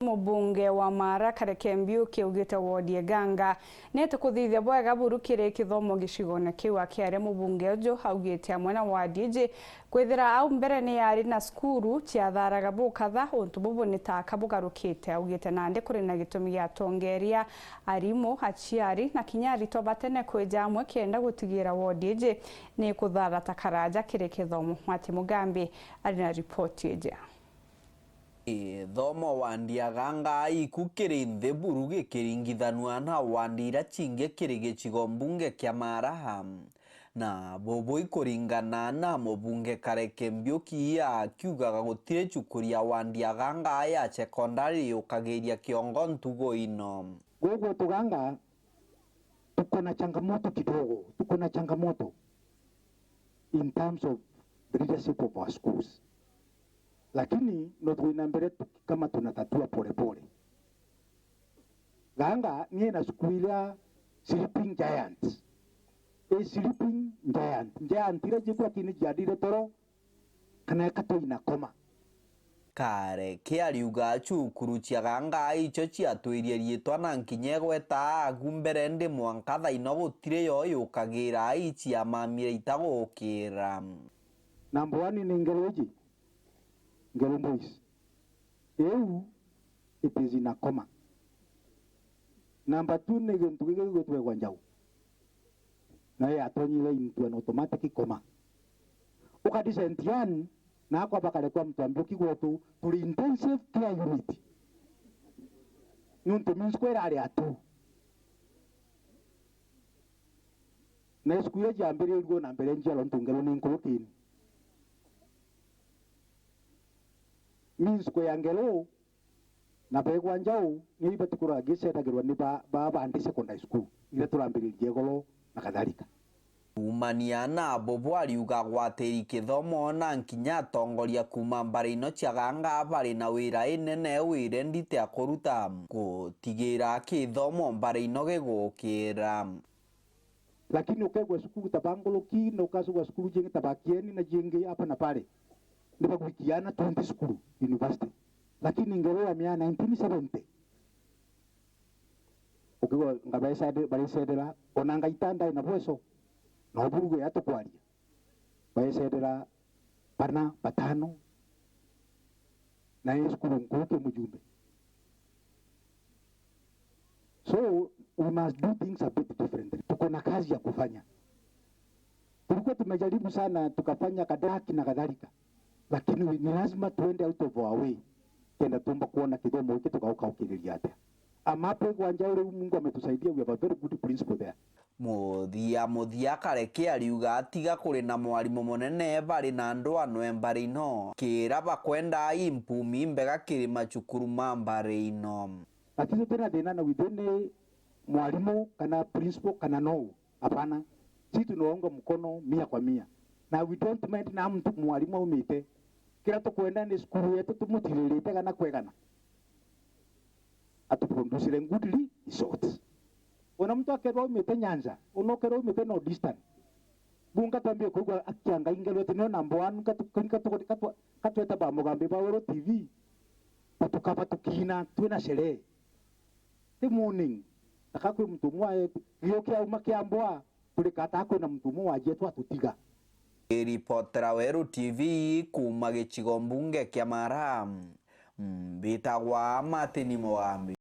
Mubunge wa Mara Kareke Mbiuki ugite wodi eganga nete kuthithia bwega burukire kithomo gicigone kiu akiare mubunge ujo haugite amwe na wadi iji kwithira au mbere ni yari na skuru ciatharaga bukatha untu bubu ni taka bugarukite augite nandi kuri na gitumi gia tongeria arimu aciari na kinyari tobatene kwija amwe kienda gutigira wodi iji ni kuthara takaraja kiri kithomo Mwati Mugambi ari na ripoti ija. Thomo wandi aganga ikukiri nthi buru gikiringithanua na wandi ira cingi kiri gicigo mbunge kia Mara na bobo ikuringana na mubunge Kareke Mbiuki akiugaga gutire cukuri ya wandi aganga ya sekondari ukagiria kiongo ntugo ino. Gogo tuganga tuko na changamoto kidogo, tuko na changamoto in terms of the leadership of our schools. Lakini ndo tuina mbele kama tunatatua pole pole. Ganga niye na sikuilia sleeping giants. Sleeping giant. Giant ile jikuwa kini jadire toro kana kato inakoma. Kareke ariuga cukuru cia ganga icio ciatwirie rietwa na nkinye gweta agumbere ndi mwankatha ino gutire yo yukagira icia mamire itagukira. Number 1 ni ngeroji. Ngero boys. It is in a coma. Number 2 ni gintu gigutwe kwa njau. Na ya atonyile into an automatic coma. Ukadisentian na kwa bakale kwa mtu kigwotu tuli intensive care unit. Nuntu minskwera ali atu. Na skuye jambere urgo na mbere njalo ntungelo ni nkulukini. Means ko yangelo na pegwa njau ni batukura gisetagirwa ni bandi secondary school ile turambiririe golo na kadhalika. Umania na bobo ariuga gwatiri kithomo na nkinya tongoria kuma mbari ino cia ganga bari na wira inene wire ndite akuruta gutigira kithomo mbari ino gigukira. Lakini ukegwa skulu tabangoloki na ukasugwa skulu jingi tabakieni na jingi hapa na pale. Ndiba kuikiana 20 school university. Lakini ngero ya mia 1970. Ukiwa ngabaisa barisedera onanga itanda ina bweso. Na oburugo yato kwaria. Barisedera bana batano. Na hii skulu nkuke mujumbe. So we must do things a bit differently. Tuko na kazi ya kufanya. Tulikuwa tumejaribu sana tukafanya kadaki na kadhalika. Lakini ni lazima tuende out of our way. Tenda tumba kuona kithomo hiki tukaukaukiriria ate. Amape kwa njao Mungu ametusaidia, we have a very good principle there. Muthia Kareke ariuga atiga kuri na mwarimu munene bari na andu anwe mbari ino kira bakwenda impumi mbega kirima cukuru mbari ino. Lakini tena thina na withene mwarimu kana principal kana no. Hapana. Sisi tunaunga mkono 100%. Na we don't mind na mtu mwalimu umite. Kila tukwenda ni skuru yetu tumutililite kana kwegana. Atuproduce good results. Ona mtu akerwa umite Nyanza, unokerwa umite no distant. Bunga tambie kugwa akianga ingelo tino number 1 katweta ba Mugambi ba Wero TV. Patukapa tukina twina sherehe. The morning akakwe mtu mwa yokia umakiambwa tulikata ko na mtu mwa ajetu atutiga. Ripotera Wero TV kuma gicigo mbunge kia Mara mbitagwa Mwati Mugambi.